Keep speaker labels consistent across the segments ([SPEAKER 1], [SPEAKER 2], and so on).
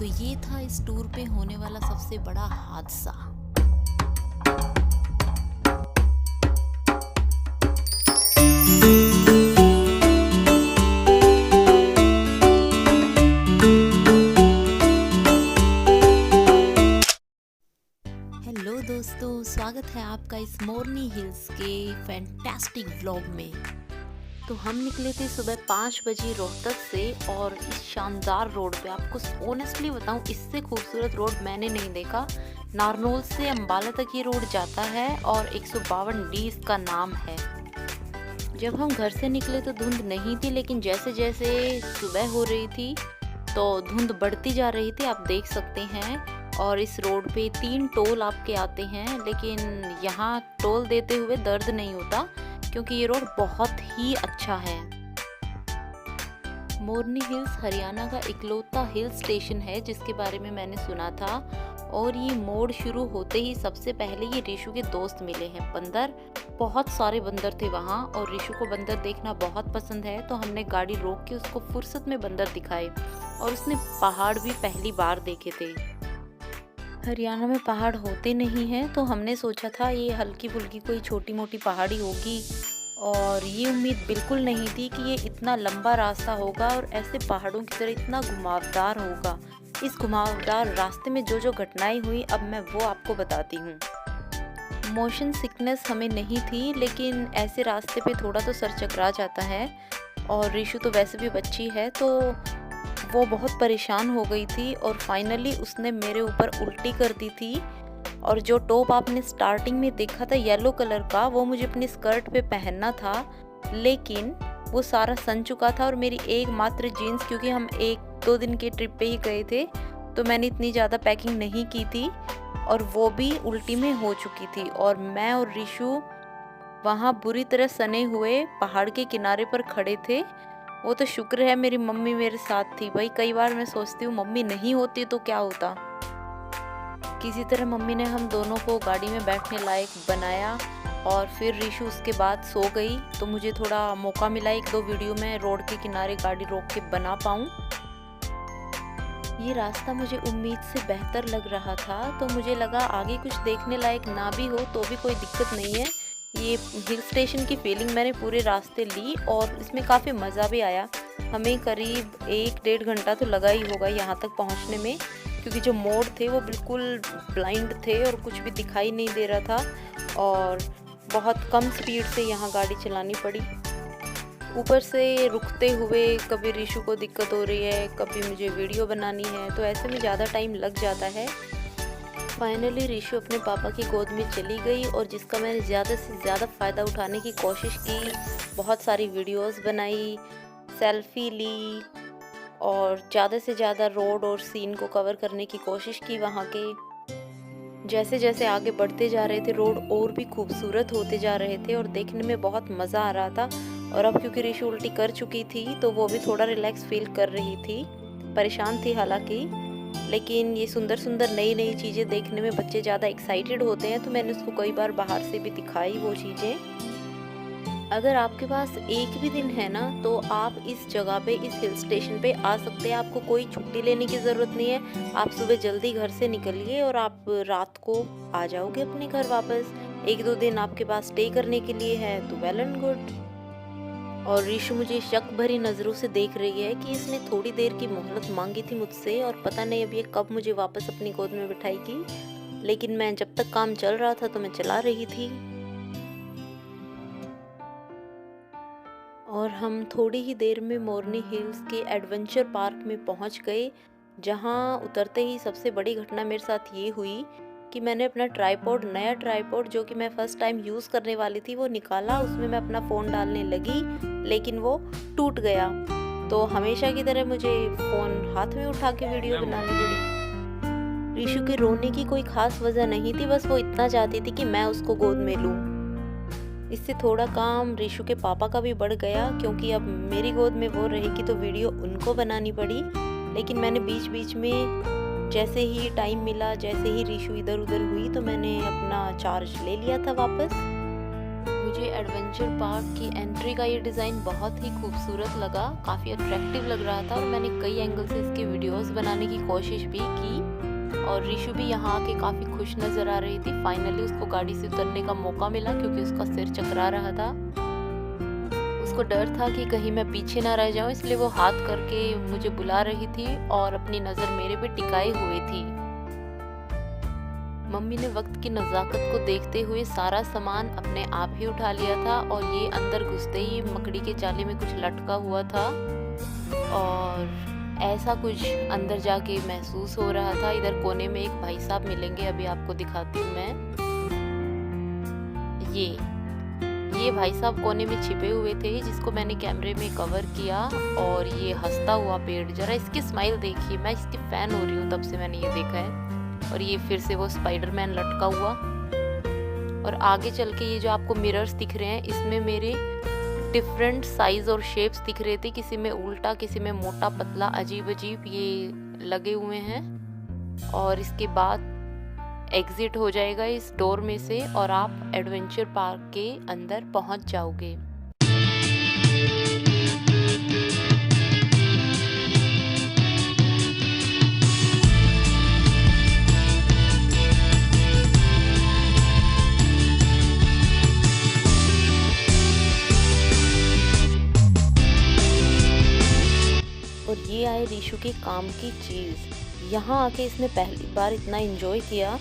[SPEAKER 1] तो ये था इस टूर पे होने वाला सबसे बड़ा हादसा। हेलो दोस्तों, स्वागत है आपका इस मोरनी हिल्स के फैंटास्टिक व्लॉग में। तो हम निकले थे सुबह 5 बजे रोहतक से और इस शानदार रोड पे, आपको ऑनेस्टली बताऊं, इससे खूबसूरत रोड मैंने नहीं देखा। नारनौल से अंबाला तक ये रोड जाता है और 152D इसका नाम है। जब हम घर से निकले तो धुंध नहीं थी, लेकिन जैसे जैसे सुबह हो रही थी तो धुंध बढ़ती जा रही थी, आप देख सकते हैं। और इस रोड पे 3 टोल आपके आते हैं, लेकिन यहाँ टोल देते हुए दर्द नहीं होता क्योंकि ये रोड बहुत ही अच्छा है। मोरनी हिल्स हरियाणा का इकलौता हिल स्टेशन है जिसके बारे में मैंने सुना था। और ये मोड़ शुरू होते ही सबसे पहले ये ऋषु के दोस्त मिले हैं, बंदर। बहुत सारे बंदर थे वहाँ और ऋषु को बंदर देखना बहुत पसंद है, तो हमने गाड़ी रोक के उसको फुर्सत में बंदर दिखाए और उसने पहाड़ भी पहली बार देखे थे। हरियाणा में पहाड़ होते नहीं हैं, तो हमने सोचा था ये हल्की फुल्की कोई छोटी मोटी पहाड़ी होगी, और ये उम्मीद बिल्कुल नहीं थी कि ये इतना लंबा रास्ता होगा और ऐसे पहाड़ों की तरह इतना घुमावदार होगा। इस घुमावदार रास्ते में जो जो घटनाएं हुई अब मैं वो आपको बताती हूँ। मोशन सिकनेस हमें नहीं थी, लेकिन ऐसे रास्ते पे थोड़ा तो सर चकरा जाता है, और ऋषु तो वैसे भी बच्ची है तो वो बहुत परेशान हो गई थी और फाइनली उसने मेरे ऊपर उल्टी कर दी थी। और जो टॉप आपने स्टार्टिंग में देखा था येलो कलर का, वो मुझे अपनी स्कर्ट पे पहनना था, लेकिन वो सारा सन चुका था। और मेरी एकमात्र जीन्स, क्योंकि हम 1-2 दिन के ट्रिप पे ही गए थे तो मैंने इतनी ज़्यादा पैकिंग नहीं की थी, और वो भी उल्टी में हो चुकी थी। और मैं और ऋषु वहाँ बुरी तरह सने हुए पहाड़ के किनारे पर खड़े थे। वो तो शुक्र है मेरी मम्मी मेरे साथ थी। भाई कई बार मैं सोचती हूँ मम्मी नहीं होती तो क्या होता। किसी तरह मम्मी ने हम दोनों को गाड़ी में बैठने लायक बनाया और फिर ऋषु उसके बाद सो गई, तो मुझे थोड़ा मौका मिला 1-2 वीडियो में रोड के किनारे गाड़ी रोक के बना पाऊँ। ये रास्ता मुझे उम्मीद से बेहतर लग रहा था, तो मुझे लगा आगे कुछ देखने लायक ना भी हो तो भी कोई दिक्कत नहीं है। ये हिल स्टेशन की फीलिंग मैंने पूरे रास्ते ली और इसमें काफ़ी मज़ा भी आया। हमें करीब 1-1.5 घंटा तो लगा ही होगा यहाँ तक पहुँचने में, क्योंकि जो मोड़ थे वो बिल्कुल ब्लाइंड थे और कुछ भी दिखाई नहीं दे रहा था, और बहुत कम स्पीड से यहाँ गाड़ी चलानी पड़ी। ऊपर से रुकते हुए कभी ऋषु को दिक्कत हो रही है, कभी मुझे वीडियो बनानी है, तो ऐसे में ज़्यादा टाइम लग जाता है। फाइनली ऋषु अपने पापा की गोद में चली गई और जिसका मैंने ज़्यादा से ज़्यादा फ़ायदा उठाने की कोशिश की। बहुत सारी वीडियोस बनाई, सेल्फी ली और ज़्यादा से ज़्यादा रोड और सीन को कवर करने की कोशिश की वहाँ के। जैसे जैसे आगे बढ़ते जा रहे थे रोड और भी खूबसूरत होते जा रहे थे और देखने में बहुत मज़ा आ रहा था। और अब क्योंकि ऋषु उल्टी कर चुकी थी तो वो भी थोड़ा रिलैक्स फील कर रही थी, परेशान थी हालांकि। लेकिन ये सुंदर सुंदर नई नई चीज़ें देखने में बच्चे ज़्यादा एक्साइटेड होते हैं, तो मैंने उसको कई बार बाहर से भी दिखाई वो चीज़ें। अगर आपके पास एक भी दिन है ना, तो आप इस जगह पे, इस हिल स्टेशन पे आ सकते हैं। आपको कोई छुट्टी लेने की ज़रूरत नहीं है। आप सुबह जल्दी घर से निकलिए और आप रात को आ जाओगे अपने घर वापस। 1-2 दिन आपके पास स्टे करने के लिए है तो वेल एंड गुड। और ऋषु मुझे शक भरी नज़रों से देख रही है कि इसने थोड़ी देर की मोहलत मांगी थी मुझसे, और पता नहीं अब ये कब मुझे वापस अपनी गोद में बिठाएगी। लेकिन मैं जब तक काम चल रहा था तो मैं चला रही थी। और हम थोड़ी ही देर में मोरनी हिल्स के एडवेंचर पार्क में पहुंच गए, जहां उतरते ही सबसे बड़ी घटना मेरे साथ ये हुई कि मैंने अपना ट्राइपॉड, नया ट्राइपॉड जो कि मैं फ़र्स्ट टाइम यूज़ करने वाली थी, वो निकाला। उसमें मैं अपना फ़ोन डालने लगी, लेकिन वो टूट गया। तो हमेशा की तरह मुझे फ़ोन हाथ में उठा के वीडियो बनानी पड़ी। ऋषु के रोने की कोई ख़ास वजह नहीं थी, बस वो इतना चाहती थी कि मैं उसको गोद में लूँ। इससे थोड़ा काम ऋषु के पापा का भी बढ़ गया, क्योंकि अब मेरी गोद में वो रहेगी तो वीडियो उनको बनानी पड़ी। लेकिन मैंने बीच बीच में जैसे ही टाइम मिला, जैसे ही ऋषु इधर उधर हुई, तो मैंने अपना चार्ज ले लिया था वापस। मुझे मुझे एडवेंचर पार्क की एंट्री का ये डिज़ाइन बहुत ही खूबसूरत लगा, काफ़ी अट्रैक्टिव लग रहा था और मैंने कई एंगल से इसके वीडियोस बनाने की कोशिश भी की। और रिशु भी यहाँ आके काफ़ी खुश नज़र आ रही थी। फाइनली उसको गाड़ी से उतरने का मौका मिला क्योंकि उसका सिर चकरा रहा था। उसको डर था कि कहीं मैं पीछे ना रह जाऊँ, इसलिए वो हाथ करके मुझे बुला रही थी और अपनी नज़र मेरे पे टिकाए हुए थी। मम्मी ने वक्त की नज़ाकत को देखते हुए सारा सामान अपने आप ही उठा लिया था और ये अंदर घुसते ही मकड़ी के जाले में कुछ लटका हुआ था और ऐसा कुछ अंदर जाके महसूस हो रहा था। इधर कोने में एक भाई साहब मिलेंगे, अभी आपको दिखाती हूँ मैं। ये भाई साहब कोने में छिपे हुए थे जिसको मैंने कैमरे में कवर किया। और ये हंसता हुआ पेड़, जरा इसकी स्माइल देखिए, मैं इसकी फैन हो रही हूँ, तब से मैंने ये देखा है। और ये फिर से वो स्पाइडरमैन लटका हुआ। और आगे चल के ये जो आपको मिरर्स दिख रहे हैं, इसमें मेरे डिफरेंट साइज और शेप्स दिख रहे थे, किसी में उल्टा, किसी में मोटा पतला, अजीब अजीब ये लगे हुए हैं। और इसके बाद एग्जिट हो जाएगा इस डोर में से और आप एडवेंचर पार्क के अंदर पहुंच जाओगे। और ये आए रिशु के काम की चीज़। यहाँ आके इसने पहली बार इतना एंजॉय किया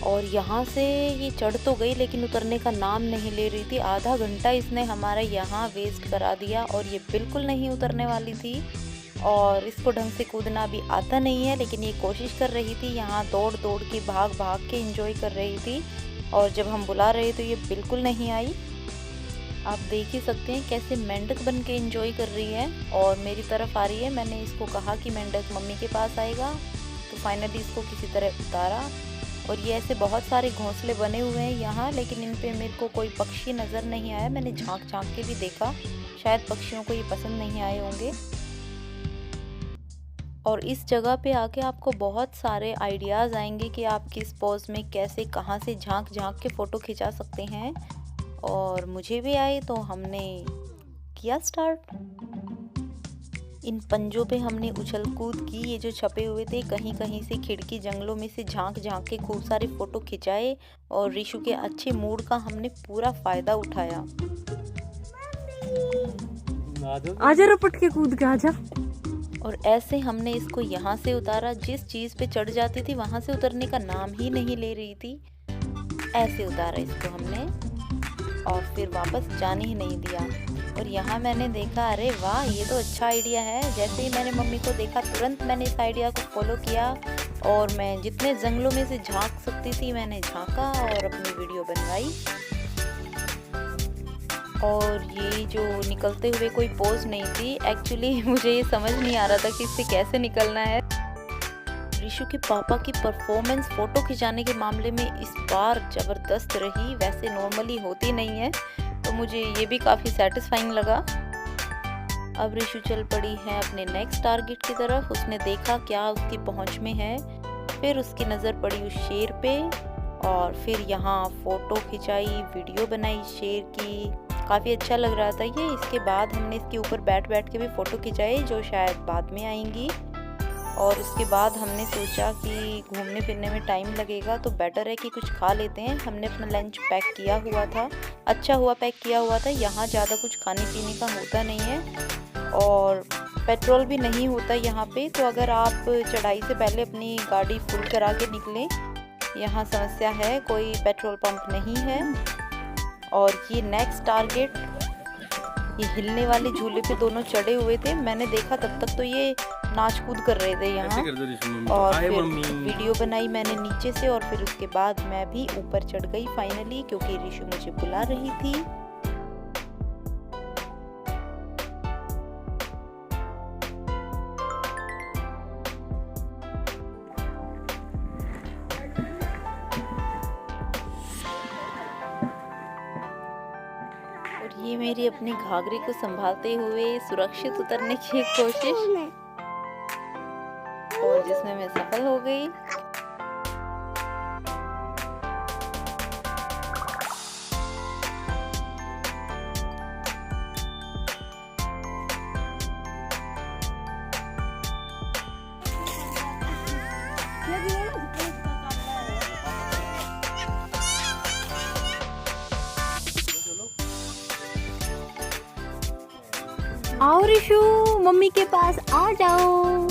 [SPEAKER 1] और यहाँ से ये चढ़ तो गई लेकिन उतरने का नाम नहीं ले रही थी। आधा घंटा इसने हमारा यहाँ वेस्ट करा दिया और ये बिल्कुल नहीं उतरने वाली थी। और इसको ढंग से कूदना भी आता नहीं है, लेकिन ये कोशिश कर रही थी, यहाँ दौड़ दौड़ के भाग भाग के एंजॉय कर रही थी। और जब हम बुला रहे तो ये बिल्कुल नहीं आई। आप देख ही सकते हैं कैसे मेंढक बन के एंजॉय कर रही है और मेरी तरफ आ रही है। मैंने इसको कहा कि मेंढक मम्मी के पास आएगा, तो फाइनली इसको किसी तरह उतारा। और ये ऐसे बहुत सारे घोंसले बने हुए हैं यहाँ, लेकिन इन पे मेरे को कोई पक्षी नज़र नहीं आया। मैंने झांक झांक के भी देखा, शायद पक्षियों को ये पसंद नहीं आए होंगे। और इस जगह पे आके आपको बहुत सारे आइडियाज़ आएंगे कि आप किस पोज में कैसे कहाँ से झांक झांक के फ़ोटो खिंचा सकते हैं। और मुझे भी आए तो हमने किया स्टार्ट। इन पंजों पे हमने उछल कूद की। ये जो छपे हुए थे कहीं कहीं से खिड़की जंगलों में से झांक झांक के खूब सारे फ़ोटो खिंचाए और रिशु के अच्छे मूड का हमने पूरा फ़ायदा उठाया।
[SPEAKER 2] आजा रपट के कूद के आजा।
[SPEAKER 1] और ऐसे हमने इसको यहाँ से उतारा, जिस चीज़ पे चढ़ जाती थी वहाँ से उतरने का नाम ही नहीं ले रही थी। ऐसे उतारा इसको हमने और फिर वापस जाने ही नहीं दिया। और यहाँ मैंने देखा, अरे वाह ये तो अच्छा आइडिया है। जैसे ही मैंने मम्मी को देखा तुरंत मैंने इस आइडिया को फॉलो किया और मैं जितने जंगलों में से झांक सकती थी मैंने झांका और अपनी वीडियो बनवाई। और ये जो निकलते हुए कोई पोज नहीं थी, एक्चुअली मुझे ये समझ नहीं आ रहा था कि इससे कैसे निकलना है। रिशु के पापा की परफॉर्मेंस फ़ोटो खिंचाने के मामले में इस बार ज़बरदस्त रही, वैसे नॉर्मली होती नहीं है, तो मुझे ये भी काफ़ी सेटिस्फाइंग लगा। अब रिशु चल पड़ी है अपने नेक्स्ट टारगेट की तरफ। उसने देखा क्या उसकी पहुंच में है, फिर उसकी नज़र पड़ी उस शेर पे और फिर यहाँ फ़ोटो खिंचाई, वीडियो बनाई शेर की। काफ़ी अच्छा लग रहा था ये। इसके बाद हमने इसके ऊपर बैठ बैठ के भी फ़ोटो खिंचाई जो शायद बाद में आएंगी। और उसके बाद हमने सोचा कि घूमने फिरने में टाइम लगेगा तो बेटर है कि कुछ खा लेते हैं। हमने अपना लंच पैक किया हुआ था, अच्छा हुआ पैक किया हुआ था। यहाँ ज़्यादा कुछ खाने पीने का होता नहीं है और पेट्रोल भी नहीं होता यहाँ पे, तो अगर आप चढ़ाई से पहले अपनी गाड़ी फुल करा के निकलें, यहाँ समस्या है, कोई पेट्रोल पंप नहीं है। और ये नेक्स्ट टारगेट, ये हिलने वाले झूले पे दोनों चढ़े हुए थे। मैंने देखा तब तक तो ये नाच कूद कर रहे थे यहाँ। और फिर वीडियो बनाई मैंने नीचे से और फिर उसके बाद मैं भी ऊपर चढ़ गई फाइनली, क्योंकि रिशु मुझे बुला रही थी। और ये मेरी अपनी घाघरे को संभालते हुए सुरक्षित उतरने की एक कोशिश, और जिसमें मैं सफल हो गई।
[SPEAKER 2] आओ ऋषु, मम्मी के पास आ जाओ।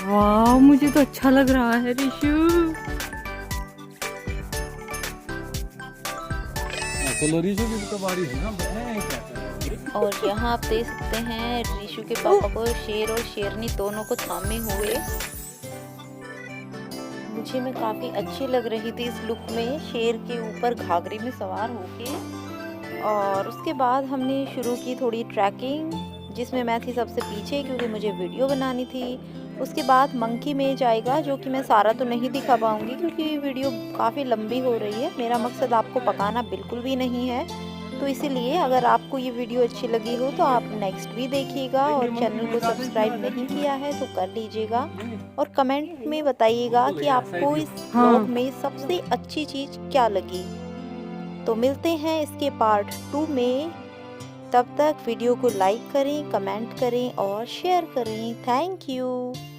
[SPEAKER 2] वाह, मुझे तो अच्छा लग रहा है ऋषु।
[SPEAKER 1] और यहाँ आप देख सकते हैं ऋषु के पापा को शेर और शेरनी दोनों को थामे हुए। मुझे मैं काफ़ी अच्छी लग रही थी इस लुक में, शेर के ऊपर घाघरे में सवार होके। और उसके बाद हमने शुरू की थोड़ी ट्रैकिंग, जिसमें मैं थी सबसे पीछे क्योंकि मुझे वीडियो बनानी थी। उसके बाद मंकी मेज आएगा, जो कि मैं सारा तो नहीं दिखा पाऊँगी क्योंकि वीडियो काफ़ी लंबी हो रही है। मेरा मकसद आपको पकाना बिल्कुल भी नहीं है, तो इसीलिए अगर आपको ये वीडियो अच्छी लगी हो तो आप नेक्स्ट भी देखिएगा। और चैनल को सब्सक्राइब नहीं किया है तो कर लीजिएगा। और कमेंट में बताइएगा कि आपको इस व्लॉग में सबसे अच्छी चीज़ क्या लगी। तो मिलते हैं इसके पार्ट 2 में। तब तक वीडियो को लाइक करें, कमेंट करें और शेयर करें। Thank you.